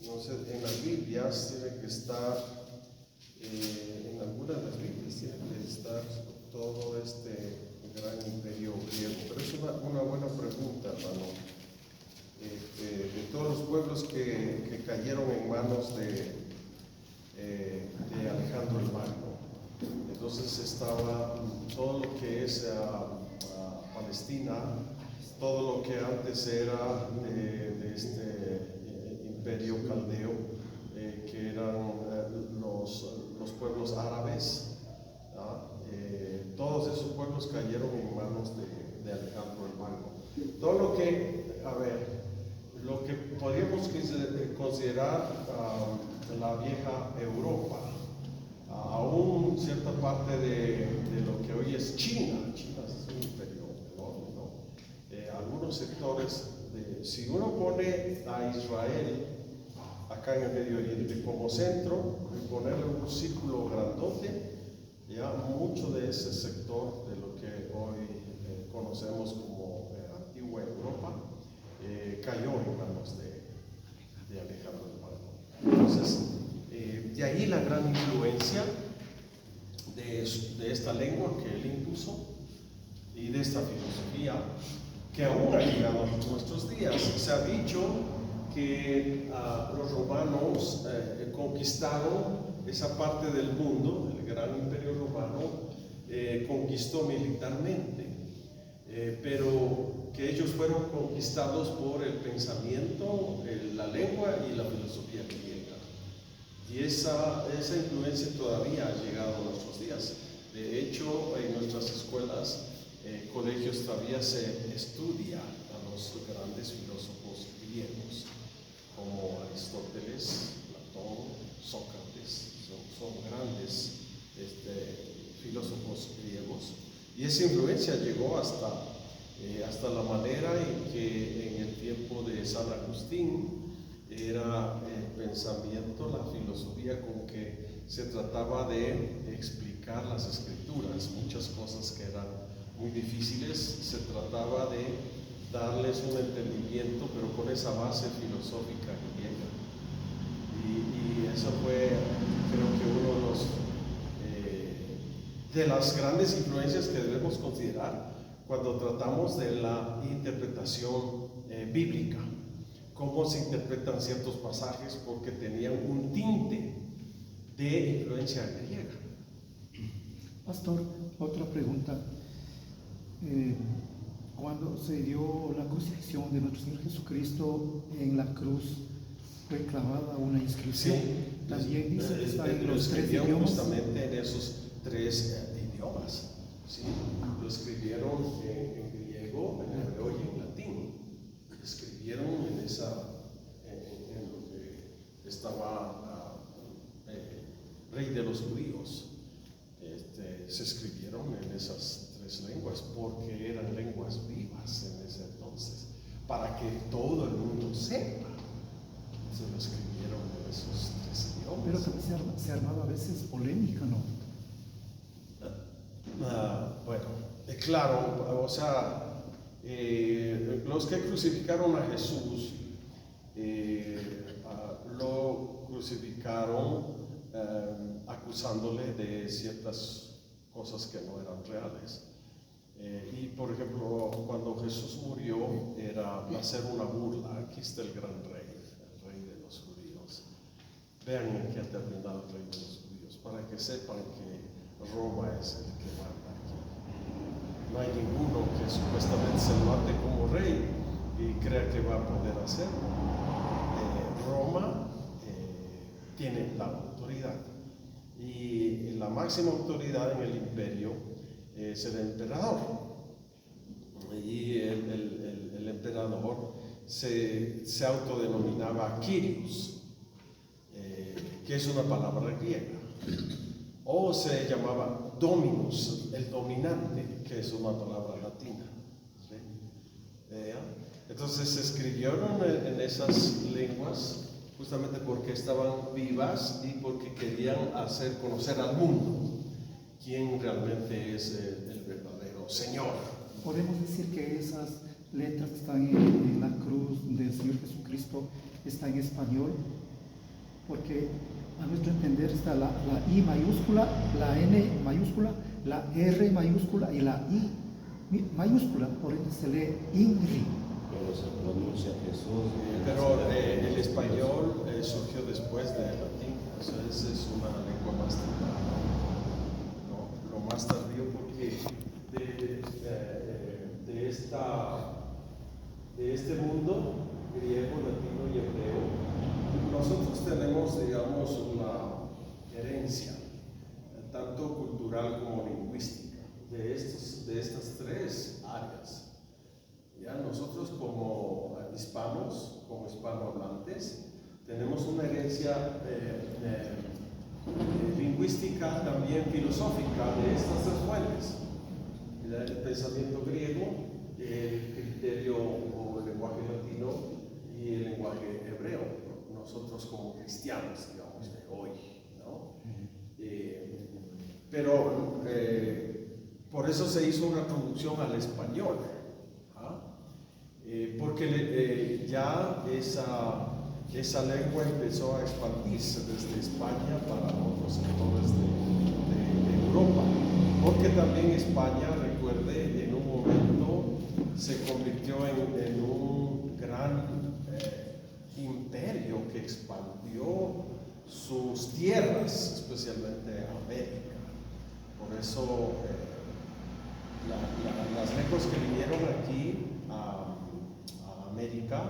no sé, en las Biblias tiene que estar, en algunas de las Biblias tiene que estar todo este gran imperio griego. Pero es una buena pregunta, hermano. De todos los pueblos que cayeron en manos de Alejandro el Magno. Entonces estaba todo lo que es Palestina, todo lo que antes era de este imperio caldeo, que eran los pueblos árabes. Todos esos pueblos cayeron en manos de Alejandro el Magno. Todo lo que, lo que podríamos considerar la vieja Europa, aún cierta parte de lo que hoy es China. China es un imperio enorme, ¿no? Algunos sectores, si uno pone a Israel acá en el Medio Oriente como centro y ponerle un círculo grandote, ya mucho de ese sector de lo que hoy conocemos como antigua Europa cayó en manos de Alejandro el Magno. Entonces, de ahí la gran influencia de esta lengua que él impuso y de esta filosofía que aún ha llegado a nuestros días. Se ha dicho que los romanos conquistaron esa parte del mundo, el gran imperio romano conquistó militarmente, pero que ellos fueron conquistados por el pensamiento, la lengua y la filosofía griega. Y esa influencia todavía ha llegado a nuestros días. De hecho, en nuestras escuelas, colegios, todavía se estudia a los grandes filósofos griegos, como Aristóteles, Platón, Sócrates. Son grandes filósofos griegos. Y esa influencia llegó hasta la manera en que en el tiempo de San Agustín era el pensamiento, la filosofía con que se trataba de explicar las escrituras. Muchas cosas que eran muy difíciles, se trataba de darles un entendimiento, pero con esa base filosófica griega. Y eso fue, creo que uno de las grandes influencias que debemos considerar cuando tratamos de la interpretación bíblica. Cómo se interpretan ciertos pasajes, porque tenían un tinte de influencia griega. Pastor, otra pregunta. Cuando se dio la crucifixión de nuestro Señor Jesucristo en la cruz, fue clavada una inscripción. Sí, también dice que está en lo los tres escribieron idiomas. justamente en esos tres idiomas. ¿Sí? Lo escribieron en griego, en hebreo y en latín. Escribieron en lo que estaba rey de los judíos. Se escribieron en esas tres lenguas porque eran lenguas vivas en ese entonces, para que todo el mundo sepa. Se lo escribieron en esos tres idiomas. Pero también se armaba a veces polémica, ¿no? Bueno, claro, o sea, los que crucificaron a Jesús lo crucificaron acusándole de ciertas cosas que no eran reales. Y por ejemplo, cuando Jesús murió, era hacer una burla. Aquí está el gran rey, el rey de los judíos. Vean en qué ha terminado el rey de los judíos, para que sepan que Roma es el que manda aquí. No hay ninguno que supuestamente se levante como rey y crea que va a poder hacerlo. Roma tiene la autoridad, y la máxima autoridad en el imperio es el emperador. Y el emperador se autodenominaba Kyrios, que es una palabra griega, o se llamaba Dominus, el dominante, que es una palabra latina. ¿Sí? Entonces se escribieron en esas lenguas justamente porque estaban vivas y porque querían hacer conocer al mundo quién realmente es el verdadero Señor. Podemos decir que esas letras que están en la cruz del Señor Jesucristo están en español, porque a nuestro entender está la I mayúscula, la N mayúscula, la R mayúscula y la I mayúscula, por ende se lee INRI. Pero se pronuncia Jesús. Pero el español surgió después del latín, o sea, esa es una lengua más tardía, ¿no? Lo más tardío porque de este mundo griego, latino y hebreo, nosotros tenemos, digamos, una herencia, tanto cultural como lingüística, de estas tres áreas. Ya nosotros como hispanos, como hispanohablantes, tenemos una herencia lingüística, también filosófica de estas tres fuentes. El pensamiento griego, el criterio o el lenguaje latino y el lenguaje hebreo. Nosotros como cristianos, digamos, de hoy, ¿no? Pero por eso se hizo una traducción al español. Porque ya esa lengua empezó a expandirse desde España para otros sectores de Europa, porque también España, recuerde, en un momento se convirtió en un gran imperio que expandió sus tierras, especialmente América. Por eso las lenguas que vinieron aquí a América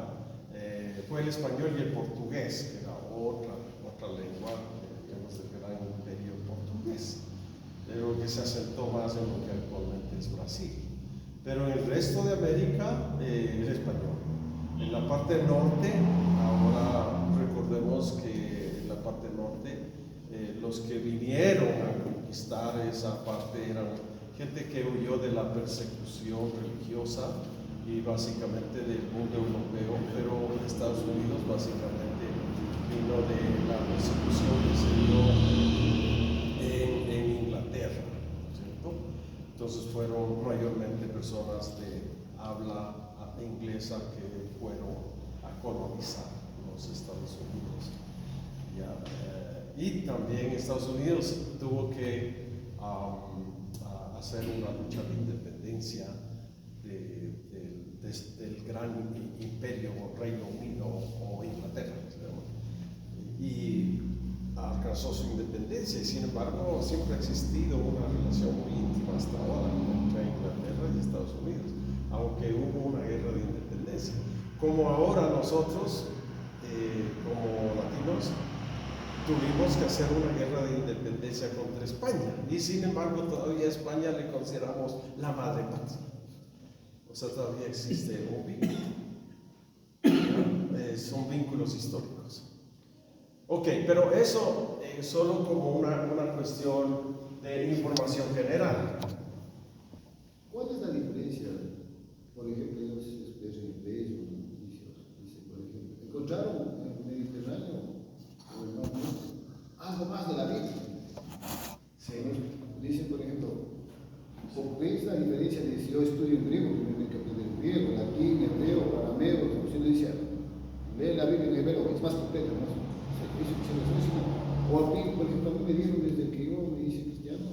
fue el español y el portugués, que era otra lengua, digamos, del gran imperio portugués, pero que se asentó más en lo que actualmente es Brasil. Pero en el resto de América, el español. En la parte norte, ahora recordemos que en la parte norte, los que vinieron a conquistar esa parte eran gente que huyó de la persecución religiosa y básicamente del mundo europeo, pero Estados Unidos básicamente vino de la persecución que se dio en Inglaterra, ¿cierto? Entonces fueron mayormente personas de habla inglesa que fueron a colonizar los Estados Unidos. Y también Estados Unidos tuvo que hacer una lucha de independencia del gran imperio o Reino Unido o Inglaterra, y alcanzó su independencia. Y sin embargo siempre ha existido una relación muy íntima hasta ahora entre Inglaterra y Estados Unidos, aunque hubo una guerra de independencia. Como ahora nosotros, como latinos, tuvimos que hacer una guerra de independencia contra España, y sin embargo todavía a España le consideramos la madre patria. O sea, todavía existe un vínculo. Son vínculos históricos. Ok, pero eso solo como una cuestión de información general. ¿Cuál es la diferencia? Por ejemplo, ellos expresan inglés, dice, por ejemplo, encontraron en el Mediterráneo o el Mar Muerto algo más de la Biblia. Sí. Dicen, por ejemplo, ¿qué es la diferencia de si yo estudio griego, que me que aprender griego, latín, hebreo, arameo? Si uno dice, lee la Biblia en hebreo, es más completa, más. O a mí, por ejemplo, a mí me dieron desde que yo me hice cristiano,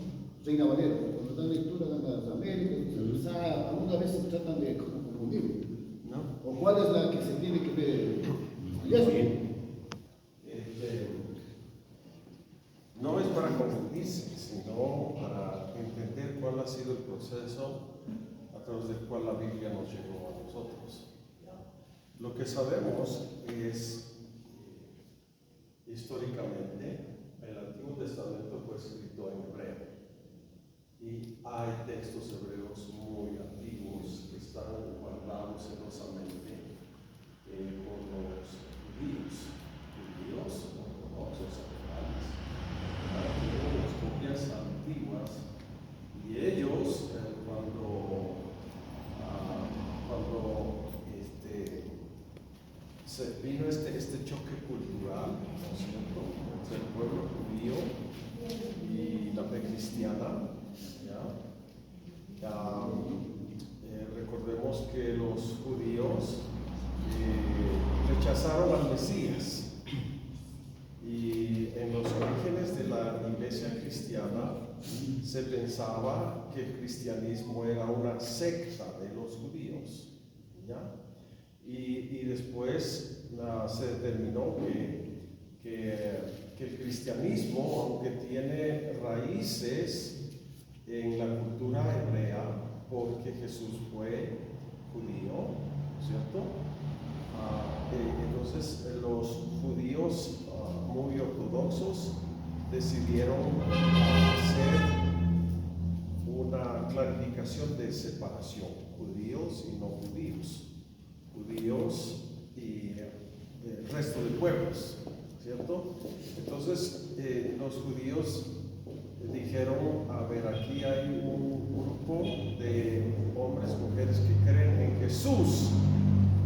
Reina Valera, cuando dan lectura dan las Américas, algunas veces tratan de confundir. ¿No? ¿O cuál es la que se tiene que ver? No es para confundirse, sino para entender cuál ha sido el proceso a través del cual la Biblia nos llegó a nosotros. Lo que sabemos es, históricamente, el Antiguo Testamento fue escrito en hebreo, y hay textos hebreos muy antiguos que están guardados celosamente por los judíos ortodoxos actuales. Tienen las copias antiguas, y ellos cuando se vino este choque cultural, ¿no es cierto?, entre el pueblo judío y la fe cristiana, ¿ya? recordemos que los judíos rechazaron al Mesías. Y en los orígenes de la iglesia cristiana se pensaba que el cristianismo era una secta de los judíos, ¿ya? Y después se determinó que el cristianismo, aunque tiene raíces en la cultura hebrea, porque Jesús fue judío, ¿cierto? Entonces los judíos muy ortodoxos decidieron hacer una clarificación de separación, judíos y no judíos, judíos y el resto de pueblos, ¿cierto? Entonces los judíos dijeron, a ver, aquí hay un grupo de hombres, mujeres que creen en Jesús,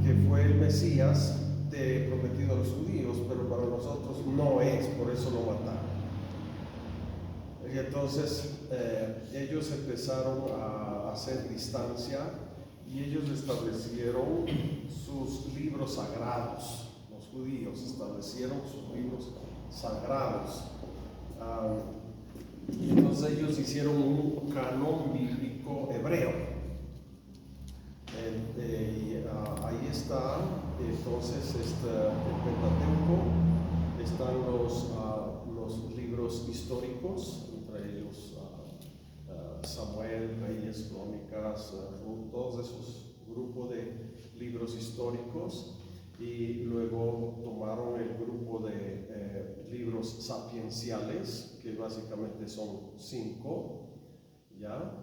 que fue el Mesías prometido a los judíos, pero para nosotros no es, por eso lo mataron. Y entonces ellos empezaron a hacer distancia y ellos establecieron sus libros sagrados. Los judíos establecieron sus libros sagrados. Y entonces ellos hicieron un canon bíblico hebreo. Ahí está entonces el Pentateuco, están los libros históricos, entre ellos Samuel, Reyes, Crónicas, Ruth, todos esos grupos de libros históricos, y luego tomaron el grupo de libros sapienciales, que básicamente son 5, ¿ya?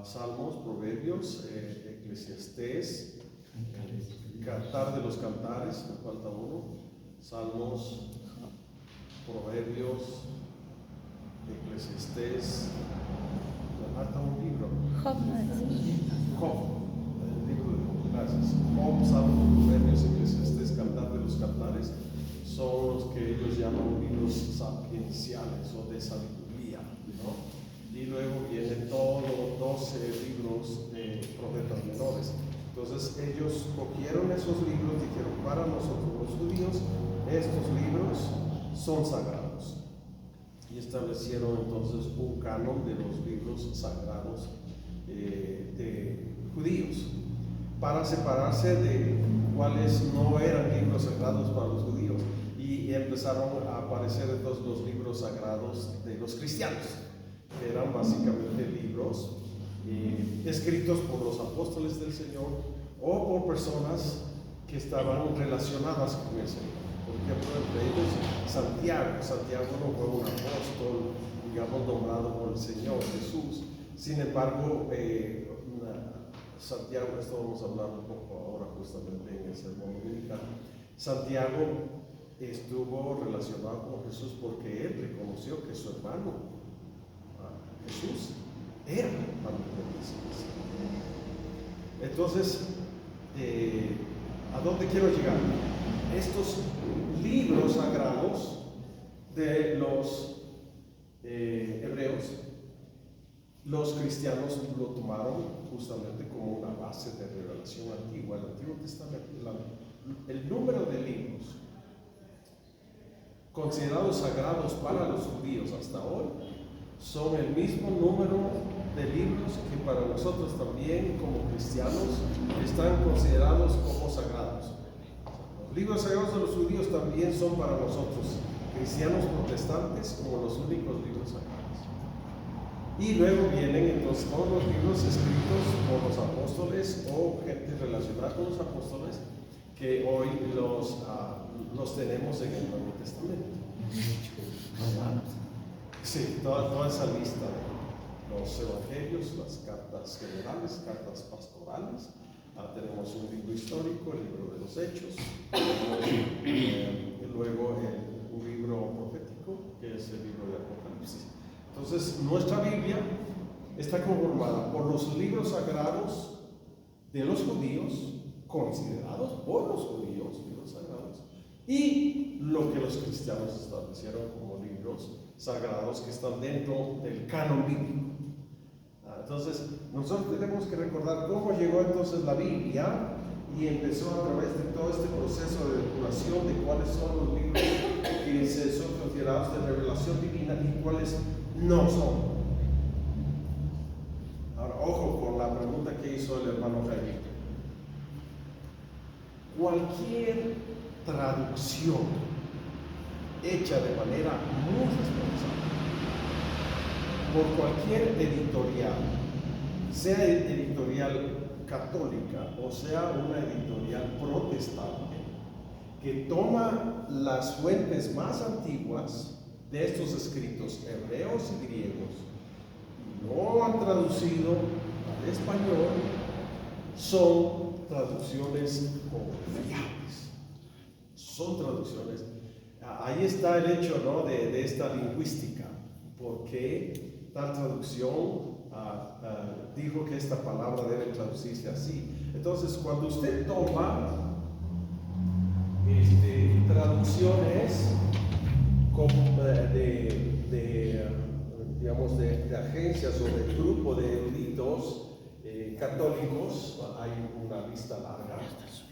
Salmos, Proverbios, Eclesiastés, Cantar de los Cantares, me falta uno, Salmos, Proverbios, Eclesiastés, me falta un libro, Job, el libro de Job, gracias. Job, Salmos, Proverbios, Eclesiastés, Cantar de los Cantares son los que ellos llaman libros sapienciales o de sabiduría, ¿no? Y luego vienen todos 12 libros de profetas menores. Entonces ellos cogieron esos libros, dijeron, para nosotros los judíos, estos libros son sagrados. Y establecieron entonces un canon de los libros sagrados de judíos, para separarse de cuáles no eran libros sagrados para los judíos. Y empezaron a aparecer entonces los libros sagrados de los cristianos, que eran básicamente libros escritos por los apóstoles del Señor o por personas que estaban relacionadas con el Señor. Por ejemplo, entre ellos Santiago no fue un apóstol, digamos, nombrado por el Señor Jesús. Sin embargo, Santiago, esto vamos a hablar un poco ahora justamente en el sermón dominical. Santiago estuvo relacionado con Jesús porque él reconoció que su hermano Jesús era parte del Mesías. Entonces, ¿a dónde quiero llegar? Estos libros sagrados de los hebreos, los cristianos lo tomaron justamente como una base de revelación antigua, el Antiguo Testamento. El número de libros considerados sagrados para los judíos hasta hoy son el mismo número de libros que para nosotros también como cristianos están considerados como sagrados. Los libros sagrados de los judíos también son para nosotros, cristianos protestantes, como los únicos libros sagrados. Y luego vienen entonces todos los libros escritos por los apóstoles o gente relacionada con los apóstoles, que hoy los tenemos en el Nuevo Testamento. Sí, toda esa lista de los evangelios, las cartas generales, cartas pastorales. Tenemos un libro histórico, el libro de los Hechos, luego un libro profético, que es el libro de Apocalipsis. Entonces, nuestra Biblia está conformada por los libros sagrados de los judíos, considerados por los judíos, libros sagrados, y lo que los cristianos establecieron como libros sagrados que están dentro del canon bíblico. Entonces, nosotros tenemos que recordar cómo llegó entonces la Biblia y empezó a través de todo este proceso de depuración de cuáles son los libros que son considerados de revelación divina y cuáles no son. Ahora, ojo con la pregunta que hizo el hermano Jaime. Cualquier traducción hecha de manera muy responsable por cualquier editorial, sea editorial católica o sea una editorial protestante, que toma las fuentes más antiguas de estos escritos hebreos y griegos y lo han traducido al español, son traducciones confiables. Son traducciones. Ahí está el hecho, ¿no?, de esta lingüística. ¿Por qué tal traducción dijo que esta palabra debe traducirse así? Entonces, cuando usted toma traducciones digamos, de agencias o de grupo de eruditos católicos, hay una lista larga.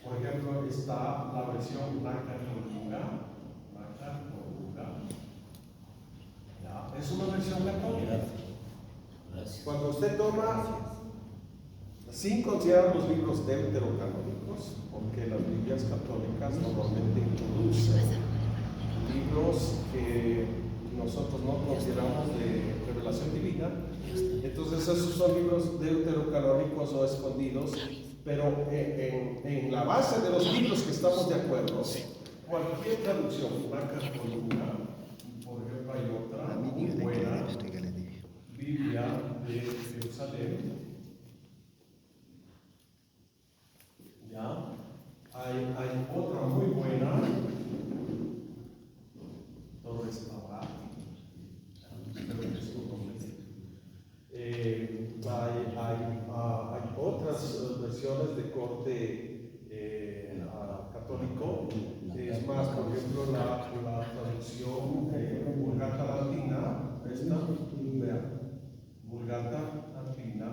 Por ejemplo, está la versión Blanca Colunga. Es una versión católica. Cuando usted toma, sin considerar los libros deuterocanónicos, porque las Biblias católicas normalmente introducen libros que nosotros no consideramos de revelación divina, entonces esos son libros deuterocanónicos o escondidos, pero en la base de los libros que estamos de acuerdo, cualquier traducción, Blanca Colunga, por ejemplo, hay otra muy buena, Biblia de Jerusalén. ¿Ya? Hay otra muy buena, Torres Labrati. Hay otras versiones de corte católico. Es más, por ejemplo, la traducción Vulgata Latina, esta, vean, Vulgata Latina,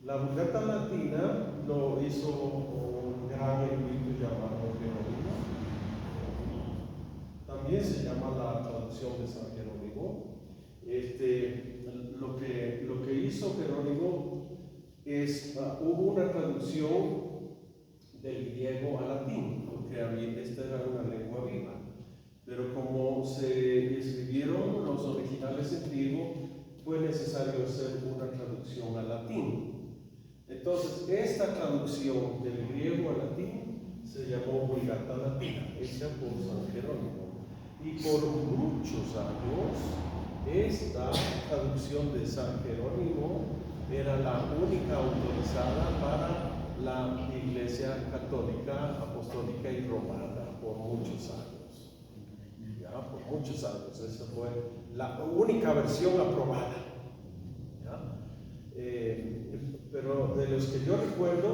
la Vulgata Latina lo hizo un gran erudito llamado Jerónimo. También se llama la traducción de San Jerónimo. Lo que hizo Jerónimo es, hubo una traducción del griego al latín, porque esta era una lengua viva, pero como se escribieron los originales en griego, fue necesario hacer una traducción al latín. Entonces, esta traducción del griego al latín se llamó Vulgata Latina, hecha por San Jerónimo. Y por muchos años, esta traducción de San Jerónimo era la única autorizada para la Iglesia Católica, Apostólica y Romana por muchos años. ¿Ya? Por muchos años. Esa fue la única versión aprobada. ¿Ya? Pero de los que yo recuerdo,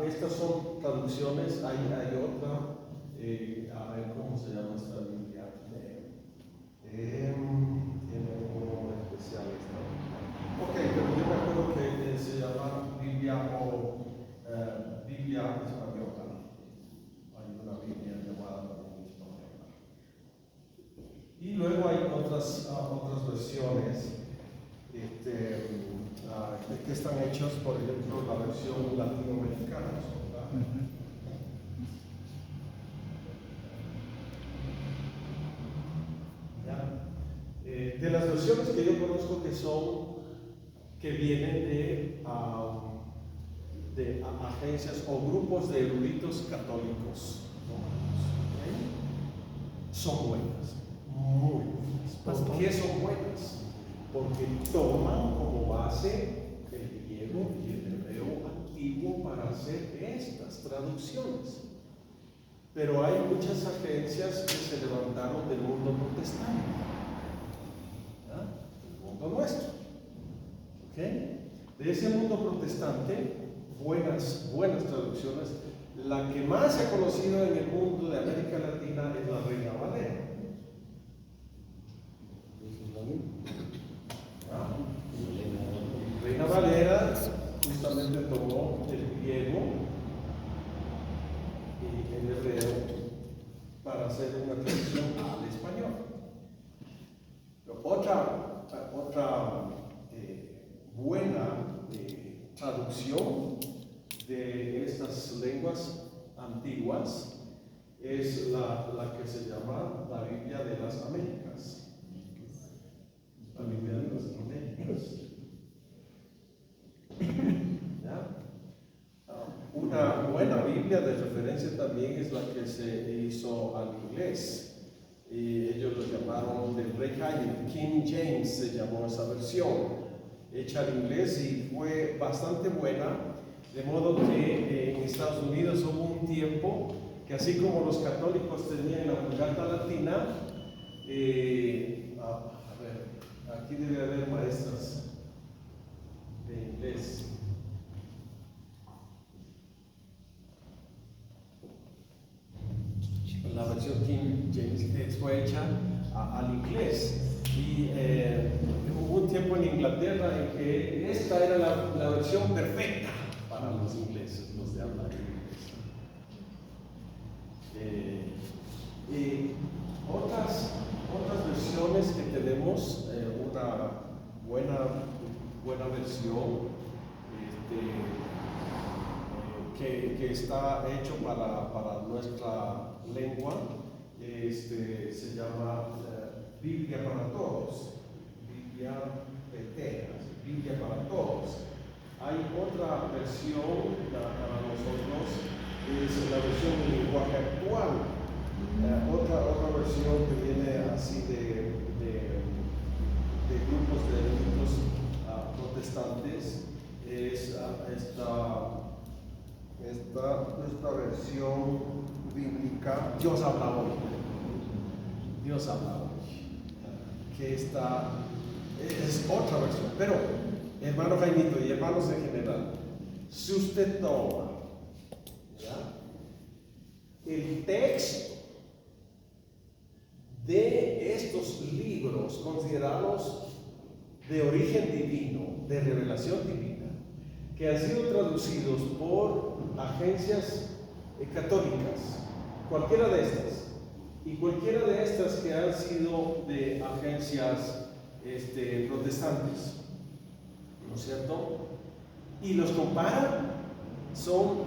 estas son traducciones. Hay otra, a ver cómo se llama esta Biblia. Tiene un nombre especial esta. Ok, pero yo me acuerdo que se llama Biblia o Biblia española. Hay una Biblia llamada española. Y luego hay otras versiones que están hechas, por ejemplo, la versión latinoamericana. De las versiones que yo conozco que vienen de agencias o grupos de eruditos católicos romanos, son buenas, muy buenas. ¿Por qué son buenas? Porque toman como base el griego y el hebreo antiguo para hacer estas traducciones. Pero hay muchas agencias que se levantaron del mundo protestante, del mundo nuestro. ¿Okay? De ese mundo protestante, buenas traducciones. La que más se ha conocido en el mundo de América Latina es la Reina Valera. tomó el griego y el hebreo para hacer una traducción al español. Otra buena traducción de estas lenguas antiguas es la que se llama la Biblia de las Américas. La Biblia de las Américas. ¿Ya? Una buena Biblia de referencia también es la que se hizo al inglés. Y ellos lo llamaron del Rey Jaime, King James se llamó esa versión, hecha al inglés y fue bastante buena, de modo que en Estados Unidos hubo un tiempo que así como los católicos tenían la Vulgata Latina, a ver, aquí debe haber maestras de inglés. La versión King James fue hecha al inglés y hubo un tiempo en Inglaterra en que esta era la versión perfecta para los ingleses, los de habla inglés. Y otras versiones que tenemos, una buena versión que está hecho para nuestra lengua, se llama Biblia para Todos, Biblia Petera, Biblia para Todos. Hay otra versión para nosotros, es la versión del lenguaje actual. Otra versión que viene así de grupos de eruditos protestantes es esta versión bíblica, Dios habla hoy, que es otra versión. Pero, hermano Jaimito y hermanos en general, si usted toma el texto de estos libros considerados de origen divino, de revelación divina, que han sido traducidos por agencias católicas, cualquiera de estas, y cualquiera de estas que han sido de agencias protestantes, ¿no es cierto? Y los comparan, son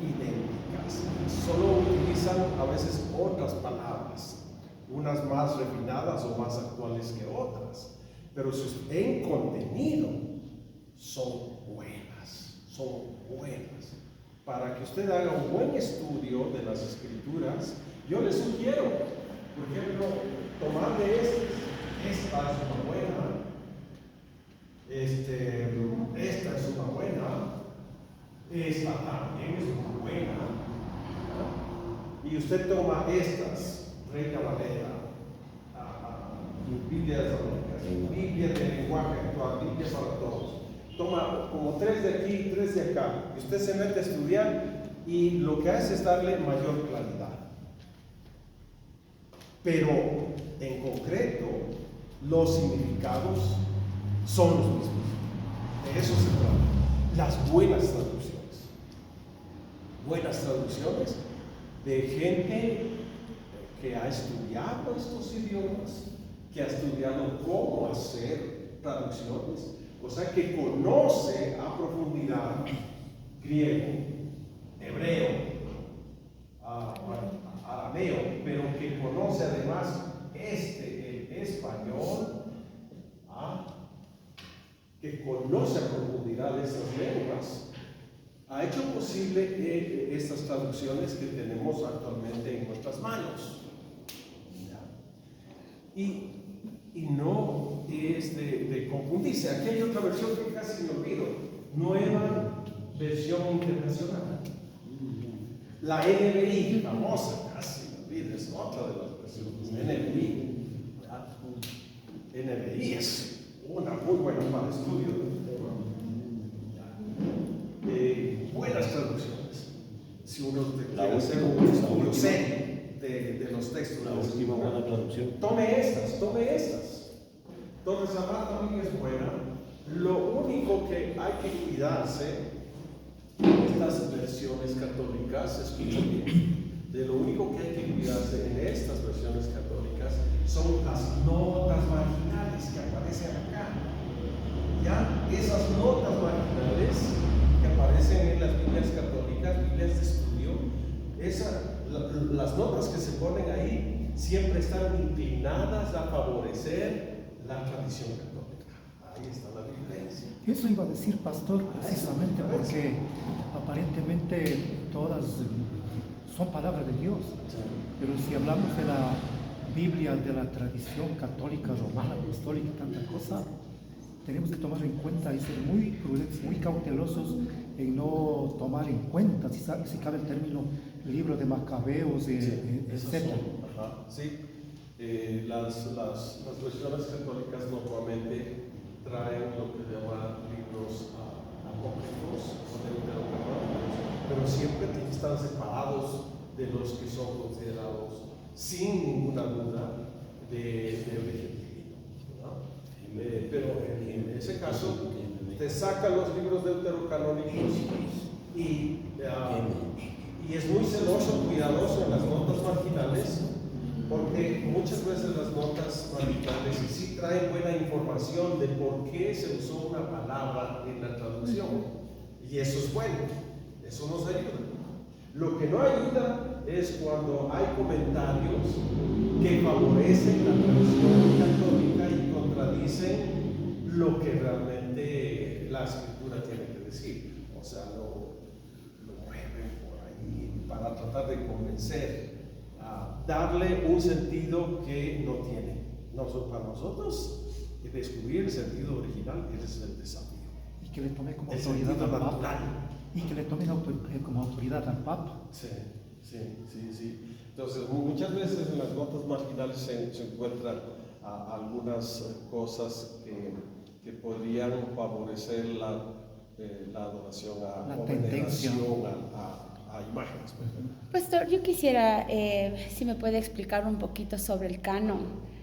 idénticas, solo utilizan a veces otras palabras, unas más refinadas o más actuales que otras, pero en contenido son buenas. Para que usted haga un buen estudio de las Escrituras, yo le sugiero, por ejemplo, tomar de esta es una buena, esta es una buena, esta también es una buena, ¿no? Y usted toma estas, Reina Valera, Biblia de las Américas, Biblia del lenguaje actual, Biblia para todos. Toma como 3 de aquí y 3 de acá, y usted se mete a estudiar y lo que hace es darle mayor claridad. Pero en concreto, los significados son los mismos. De eso se trata. Las buenas traducciones de gente que ha estudiado estos idiomas, que ha estudiado cómo hacer traducciones, o sea, que conoce a profundidad griego, hebreo, arameo, pero que conoce además el español, que conoce a profundidad esas lenguas, ha hecho posible estas traducciones que tenemos actualmente en nuestras manos. Y no es de confundirse. Aquí hay otra versión que casi me olvido, Nueva Versión Internacional. La NBI, famosa, casi me olvido, es otra de las versiones. NBI es una muy buena para estudio. Buenas traducciones. Si uno quiere hacer un estudio serio de los textos. La última buena traducción. Tome estas. Entonces, la más también es buena. Lo único que hay que cuidarse versiones católicas, escuchen bien, de lo único que hay que cuidarse en estas versiones católicas son las notas marginales que aparecen acá. Ya esas notas marginales que aparecen en las Biblias católicas, Biblias de estudio, las notas que se ponen ahí siempre están inclinadas a favorecer la tradición católica. Ahí está la diferencia. Eso iba a decir, pastor, precisamente porque aparentemente todas son palabras de Dios. Pero si hablamos de la Biblia, de la tradición católica, romana, apostólica y tanta cosa, tenemos que tomar en cuenta y ser muy prudentes, muy cautelosos en no tomar en cuenta, si cabe el término, libro de Macabeos, etc. Sí, las versiones católicas normalmente traen lo que se llama libros apócrifos o deuterocanónicos, pero siempre están separados de los que son considerados sin ninguna duda de origen divino, ¿no? Pero en ese caso te sacan los libros deuterocanónicos y es muy celoso, cuidadoso en las notas marginales, porque muchas veces las notas marginales sí traen buena información de por qué se usó una palabra en la traducción, y eso es bueno, eso nos ayuda. Lo que no ayuda es cuando hay comentarios que favorecen la tradición católica y contradicen lo que realmente la escritura tiene que decir. O sea, lo mueven por ahí para tratar de convencer, darle un sentido que no tiene. Para nosotros, descubrir el sentido original, ese es el desafío. Y que le tome como el autoridad al Papa. natural. Y que le tomen como autoridad al Papa. Sí. Entonces, muchas veces en las notas marginales se encuentran algunas cosas que podrían favorecer la adoración o veneración a imágenes. Pastor, yo quisiera, si me puede explicar un poquito sobre el canon,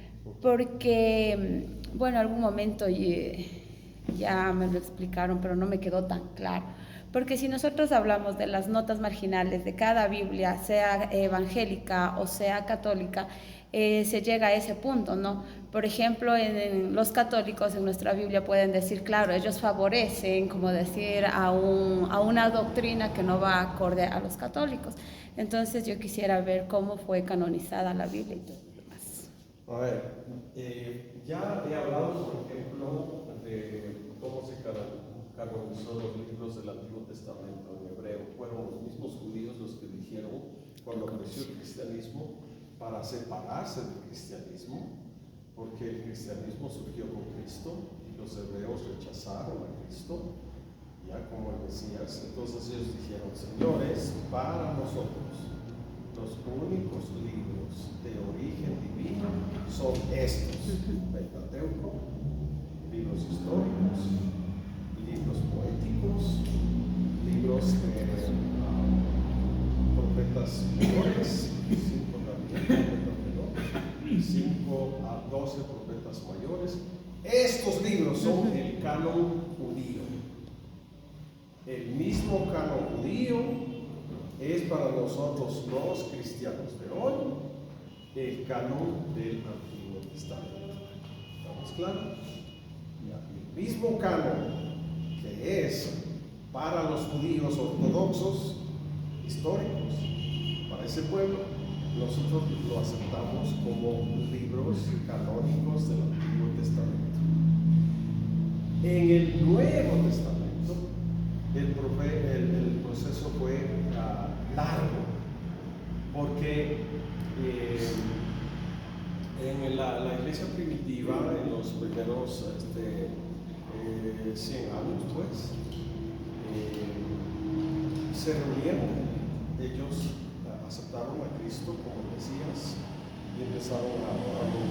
porque, bueno, algún momento ya me lo explicaron, pero no me quedó tan claro. Porque si nosotros hablamos de las notas marginales de cada Biblia, sea evangélica o sea católica, se llega a ese punto, ¿no? Por ejemplo, en los católicos en nuestra Biblia pueden decir, claro, ellos favorecen, como decir, a una doctrina que no va acorde a los católicos. Entonces yo quisiera ver cómo fue canonizada la Biblia y todo lo demás. A ver, ya he hablado, por ejemplo, de cómo se canonizó los libros del Antiguo Testamento en hebreo. Fueron los mismos judíos los que dijeron, cuando apareció el cristianismo, para separarse del cristianismo, porque el cristianismo surgió con Cristo y los hebreos rechazaron a Cristo ya como el Mesías. Entonces ellos dijeron, señores, para nosotros los únicos libros de origen divino son estos: Pentateuco, libros históricos, libros poéticos, libros de profetas menores, 5 a 12 profetas mayores. Estos libros son el canon judío. El mismo canon judío es para nosotros los cristianos de hoy el canon del Antiguo Testamento. ¿Estamos claros? El mismo canon que es para los judíos ortodoxos históricos, para ese pueblo, nosotros lo aceptamos como libros canónicos del Antiguo Testamento. En el Nuevo Testamento, el proceso fue largo, porque en la iglesia primitiva, en los primeros 100 años, pues, se reunieron, ellos aceptaron a Cristo como Mesías y empezaron a adorarlo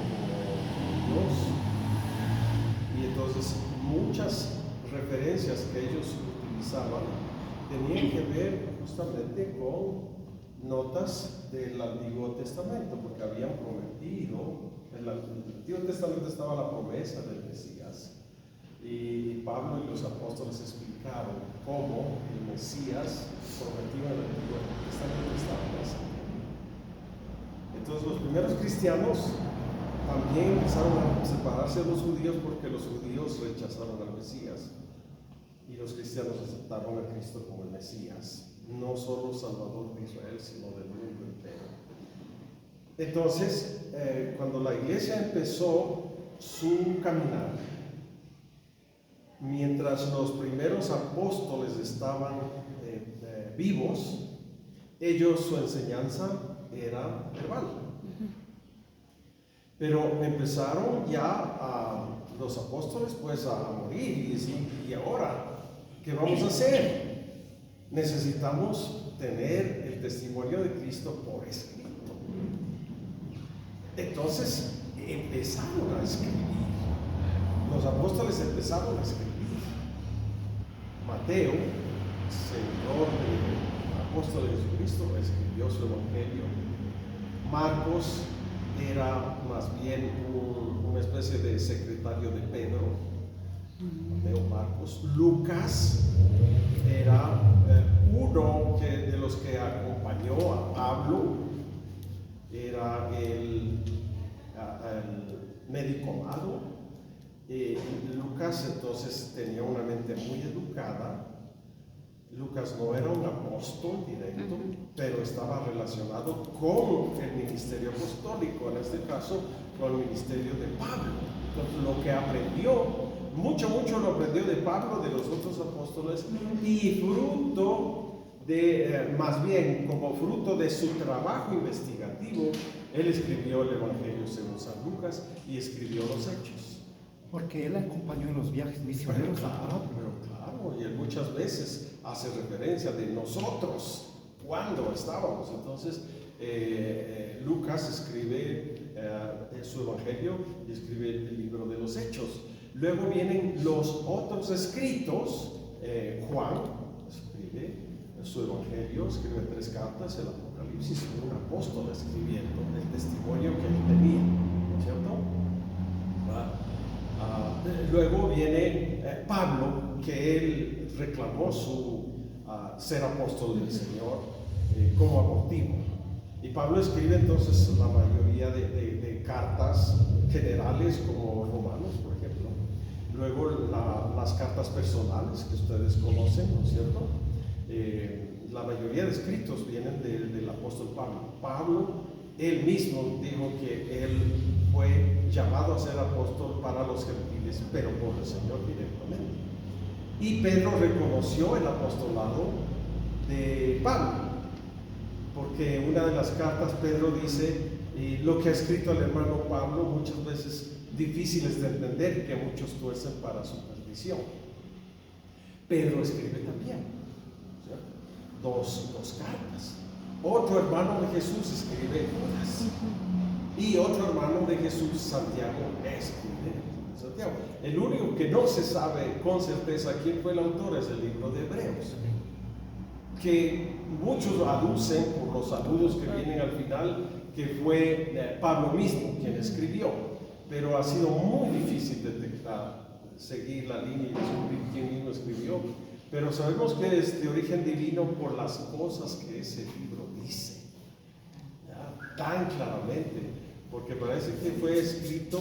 como Dios. Y entonces muchas referencias que ellos utilizaban tenían que ver justamente con notas del Antiguo Testamento, porque habían prometido, en el Antiguo Testamento estaba la promesa del Mesías, Y Pablo y los apóstoles explicaron cómo el Mesías prometido en el Antiguo Testamento estaba presente. Entonces los primeros cristianos también empezaron a separarse de los judíos porque los judíos rechazaron al Mesías y los cristianos aceptaron a Cristo como el Mesías, no solo Salvador de Israel, sino del mundo entero. Entonces, cuando la iglesia empezó su caminar, mientras los primeros apóstoles estaban vivos, ellos, su enseñanza era verbal. Pero empezaron ya los apóstoles pues a morir y decir, ¿y ahora qué vamos a hacer? Necesitamos tener el testimonio de Cristo por escrito. Entonces empezaron a escribir. Los apóstoles empezaron a escribir. Mateo, seguidor del apóstol de Jesucristo, escribió su evangelio. Marcos era más bien una especie de secretario de Pedro. Mateo, Marcos. Lucas era uno de los que acompañó a Pablo, era el médico amado. Lucas entonces tenía una mente muy educada. Lucas no era un apóstol directo, pero estaba relacionado con el ministerio apostólico, en este caso con el ministerio de Pablo. Entonces lo que aprendió, mucho lo aprendió de Pablo, de los otros apóstoles, y fruto de, más bien como fruto de su trabajo investigativo, él escribió el Evangelio según San Lucas y escribió los Hechos. Porque él acompañó en los viajes misioneros a Pablo. Claro, y él muchas veces hace referencia de nosotros, cuando estábamos. Entonces, Lucas escribe su evangelio y escribe el libro de los Hechos. Luego vienen los otros escritos. Juan escribe su evangelio, escribe 3 cartas, el Apocalipsis, un apóstol escribiendo el testimonio que él tenía, ¿no es cierto? Luego viene Pablo, que él reclamó ser apóstol del Señor como abortivo. Y Pablo escribe entonces la mayoría de cartas generales, como Romanos, por ejemplo. Luego las cartas personales que ustedes conocen, ¿no es cierto? La mayoría de escritos vienen del apóstol Pablo. Pablo, él mismo dijo que él fue llamado a ser apóstol para los gentiles, pero por el Señor directamente. Y Pedro reconoció el apostolado de Pablo, porque una de las cartas Pedro dice, lo que ha escrito el hermano Pablo, muchas veces difíciles de entender, que muchos tuercen para su perdición. Pedro escribe también, dos cartas. Otro hermano de Jesús escribe Judas. Y otro hermano de Jesús, Santiago, escribe Santiago. El único que no se sabe con certeza quién fue el autor es el libro de Hebreos, que muchos aducen por los saludos que vienen al final que fue Pablo mismo quien escribió, pero ha sido muy difícil detectar, seguir la línea y descubrir quién mismo escribió, pero sabemos que es de origen divino por las cosas que ese libro dice, ¿ya? Tan claramente, porque parece que fue escrito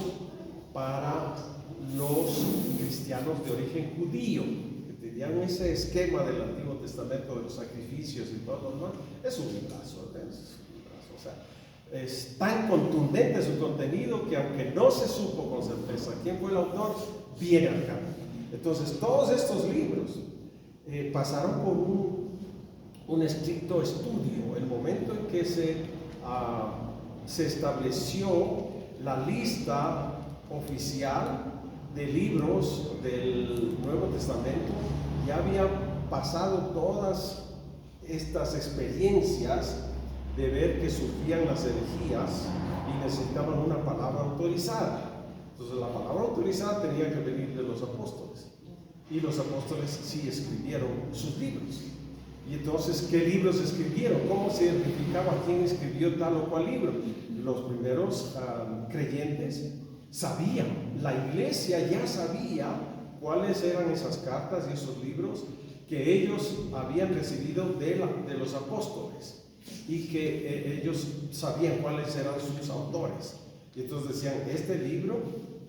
para los cristianos de origen judío, que tenían ese esquema del Antiguo Testamento de los sacrificios y todo lo demás. Es un librazo, o sea, es tan contundente su contenido que aunque no se supo con certeza quién fue el autor, viene al campo. Entonces todos estos libros pasaron por un estricto estudio. El momento en que se estableció la lista oficial de libros del Nuevo Testamento, ya había pasado todas estas experiencias de ver que surgían las herejías y necesitaban una palabra autorizada. Entonces la palabra autorizada tenía que venir de los apóstoles, y los apóstoles sí escribieron sus libros. Y entonces, ¿qué libros escribieron? ¿Cómo se identificaba quién escribió tal o cual libro? Los primeros creyentes sabían, la iglesia ya sabía cuáles eran esas cartas y esos libros que ellos habían recibido de los apóstoles y que ellos sabían cuáles eran sus autores. Y entonces decían, este libro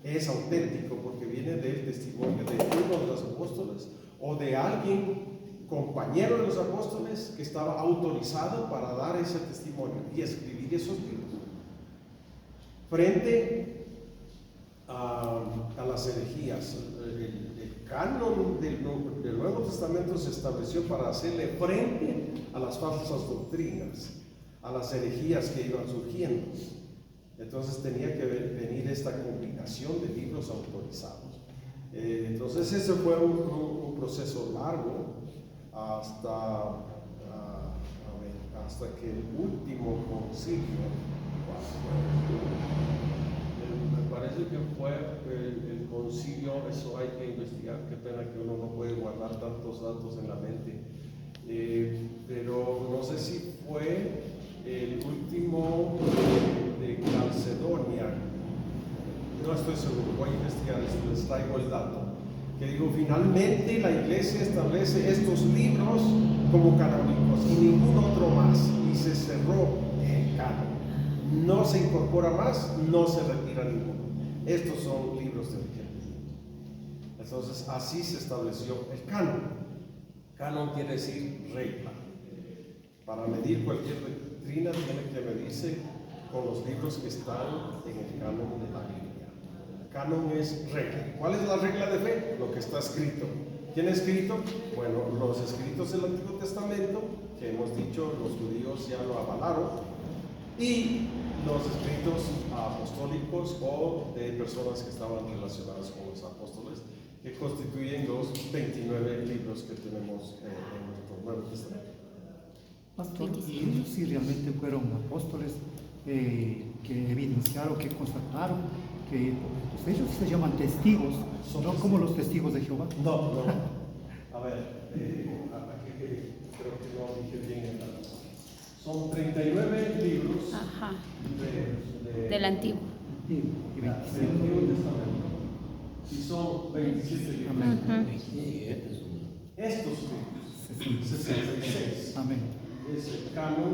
es auténtico porque viene del testimonio de uno de los apóstoles o de alguien compañero de los apóstoles que estaba autorizado para dar ese testimonio y escribir esos libros. Frente a las herejías, el canon del Nuevo Testamento se estableció para hacerle frente a las falsas doctrinas, a las herejías que iban surgiendo. Entonces tenía que venir esta combinación de libros autorizados. Entonces ese fue un proceso largo hasta que el último concilio, me parece que fue el concilio, eso hay que investigar, qué pena que uno no puede guardar tantos datos en la mente, pero no sé si fue el último de Calcedonia, no estoy seguro, voy a investigar esto, les traigo el dato, que digo, finalmente la iglesia establece estos libros como canónicos y ningún otro más, y se cerró el canon. No se incorpora más, no se retira ninguno. Estos son libros de vigentes. Entonces, así se estableció el canon. Canon quiere decir regla. Para medir cualquier doctrina tiene que medirse con los libros que están en el canon de la Biblia. Canon es regla. ¿Cuál es la regla de fe? Lo que está escrito. ¿Quién ha escrito? Bueno, los escritos del Antiguo Testamento, que hemos dicho, los judíos ya lo avalaron, y los escritos apostólicos o de personas que estaban relacionadas con los apóstoles, que constituyen los 29 libros que tenemos en nuestro Nuevo Testamento. Pastor, ellos sí realmente fueron apóstoles que evidenciaron, que constataron, que pues ellos se llaman testigos, no como los testigos de Jehová. No. A ver, aquí creo que no dije bien el dato. Son 39 libros del Antiguo. Y del Antiguo Testamento. Y son 27 libros. Amén. Estos libros, 66. Amén. Es el canon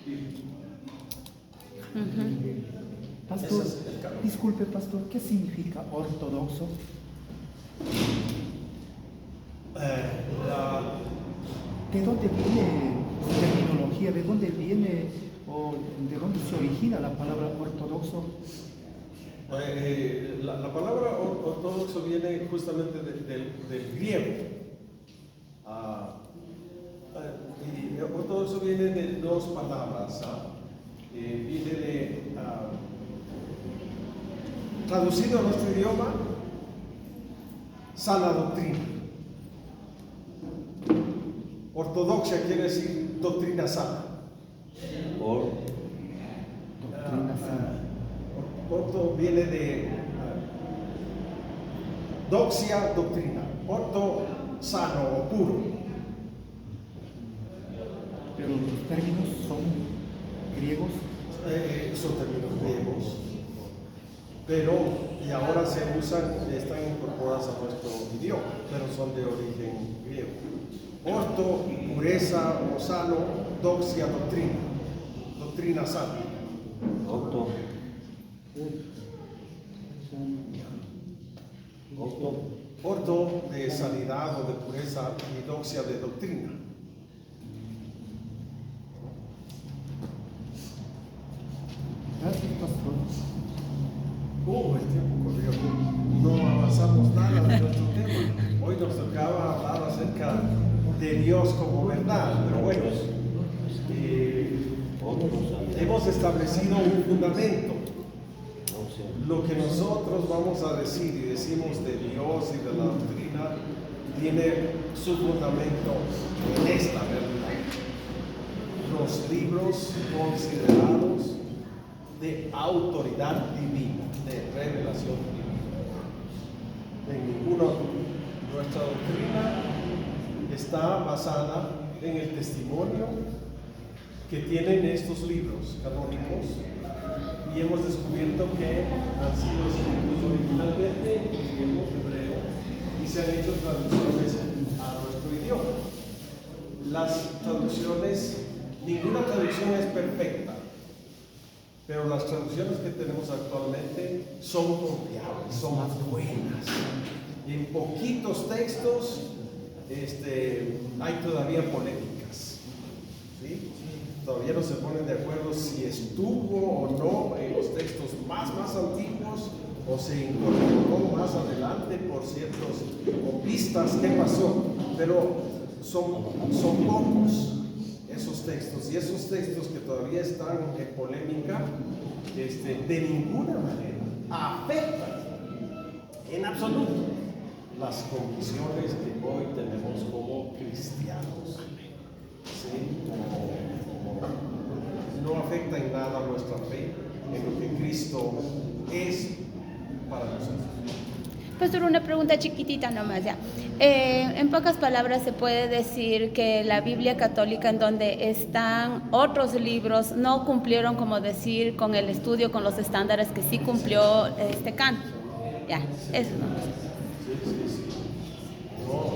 bíblico. Pastor, Ese es el canon. disculpe, pastor, ¿qué significa ortodoxo? ¿De dónde viene la terminología? ¿De dónde viene o de dónde se origina la palabra ortodoxo? La palabra ortodoxo viene justamente del griego. Y ortodoxo viene de dos palabras. Viene de, traducido a nuestro idioma, sana doctrina. Ortodoxia quiere decir doctrina sana. Doctrina sana. Orto viene de doxia, doctrina. Orto, sano o puro. Pero los términos son griegos. Son términos griegos, pero y ahora se usan, están incorporadas a nuestro idioma, pero son de origen griego. Orto, pureza o sano, doxia, doctrina, doctrina sana. Orto de sanidad o de pureza y doxia de doctrina. Gracias, pastor. El tiempo corrió. No avanzamos nada de nuestro tema. Hoy nos tocaba hablar acerca de Dios como verdad, pero bueno, hemos establecido un fundamento. Lo que nosotros vamos a decir y decimos de Dios y de la doctrina tiene su fundamento en esta realidad. Los libros considerados de autoridad divina, de revelación divina. En ninguna nuestra doctrina está basada en el testimonio que tienen estos libros canónicos, y hemos descubierto que han sido escritos originalmente en griego, hebreo, se han hecho traducciones a nuestro idioma. Las traducciones, ninguna traducción es perfecta, pero las traducciones que tenemos actualmente son confiables, son buenas. En poquitos textos hay todavía polémicas, ¿sí? Todavía no se ponen de acuerdo si estuvo o no en los textos más antiguos o se incorporó más adelante por ciertos copistas. ¿Qué pasó? Pero son pocos esos textos, y esos textos que todavía están en polémica de ninguna manera afectan en absoluto las convicciones que hoy tenemos como cristianos. ¿Sí? No afecta en nada nuestra fe en lo que Cristo es para nosotros. Pastor, una pregunta chiquitita nomás ya. En pocas palabras se puede decir que la Biblia católica, en donde están otros libros, no cumplieron, como decir, con el estudio, con los estándares que sí cumplió este canon. Ya, eso nomás. Sí. No.